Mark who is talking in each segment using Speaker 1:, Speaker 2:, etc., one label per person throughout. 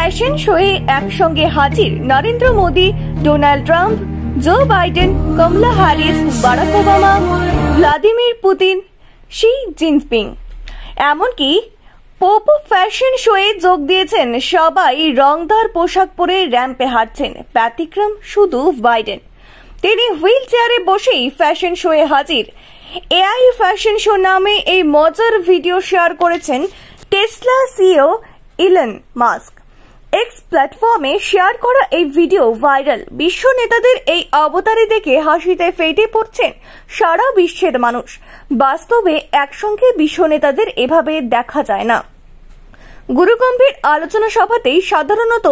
Speaker 1: Fashion শোয়ে একসঙ্গে হাজির Narendra Modi, Donald Trump, Joe Biden, Kamala Harris, Barack Obama, Vladimir Putin, Xi Jinping. এমনকি Pope fashion শোয়ে যোগ দিয়েছেন। সবাই রংদার পোশাক পরে র্যাম্পে হাঁটছেন, ব্যতিক্রম শুধু বাইডেন। তিনি হুইল চেয়ারে বসেই ফ্যাশন শোয়ে হাজির। এআই ফ্যাশন শো নামে এই মজার ভিডিও শেয়ার করেছেন Tesla CEO Elon Musk. X প্ল্যাটফর্মে শেয়ার করা এই ভিডিও ভাইরাল। বিশ্ব নেতাদের এই অবতারে দেখে হাসিতে ফেটে পড়ছেন সারা বিশ্বের মানুষ। বাস্তবে একসঙ্গে বিশ্ব নেতাদের এভাবে দেখা যায় না। গুরুগম্ভীর আলোচনা সভাতেই সাধারণত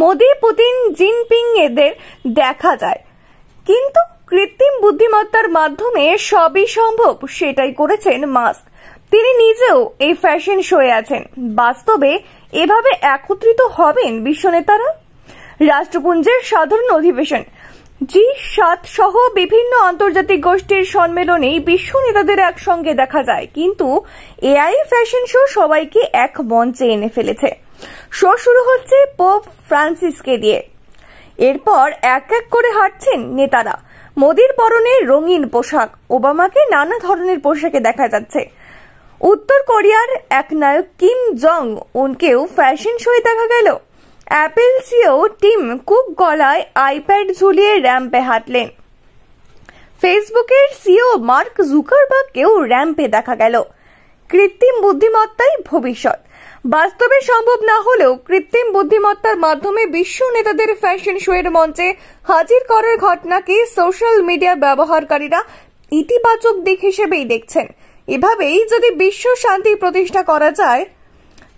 Speaker 1: মোদী, পুতিন, জিনপিং এদের দেখা যায়, কিন্তু কৃত্রিম বুদ্ধিমত্তার মাধ্যমে সবই সম্ভব, সেটাই করেছেন মাস্ক। তিনি নিজেও এই ফ্যাশন শোয়ে আছেন। বাস্তবে এভাবে একত্রিত হবেন বিশ্ব নেতারা? রাষ্ট্রপুঞ্জের সাধারণ অধিবেশন, G7 সহ বিভিন্ন আন্তর্জাতিক গোষ্ঠীর সম্মেলনে বিশ্ব নেতাদের একসঙ্গে দেখা যায়, কিন্তু এআই ফ্যাশন শো সবাইকে এক মঞ্চে এনে ফেলেছে। শো শুরু হচ্ছে পোপ ফ্রান্সিসকে দিয়ে। এরপর এক এক করে হাঁটছেন নেতারা। মোদির পরনে রঙিন পোশাক, ওবামাকে নানা ধরনের পোশাকে দেখা যাচ্ছে। উত্তর কোরিয়ার এক নায়ক কিম জং উনকেও ফ্যাশন শোয়ে দেখা গেল। অ্যাপেল সিইও টিম কুক গলায় আইপ্যাড ঝুলিয়ে র্যাম্পে হাঁটলেন। ফেসবুকের সিইও মার্ক জুকারবার্গকেও র্যাম্পে দেখা গেল। কৃত্রিম বুদ্ধিমত্তাই ভবিষ্যৎ। বাস্তবে সম্ভব না হলেও কৃত্রিম বুদ্ধিমত্তার মাধ্যমে বিশ্ব নেতাদের ফ্যাশন শোয়ের মঞ্চে হাজির করার ঘটনাকে সোশ্যাল মিডিয়া ব্যবহারকারীরা ইতিবাচক দিক হিসেবেই দেখছেন। এভাবেই যদি বিশ্ব শান্তি প্রতিষ্ঠা করা যায়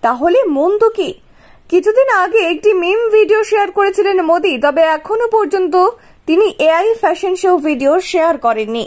Speaker 1: তাহলে মন্দ কি? কিছুদিন আগে একটি মিম ভিডিও শেয়ার করেছিলেন মোদি, তবে এখনো পর্যন্ত তিনি AI fashion show video share করেননি।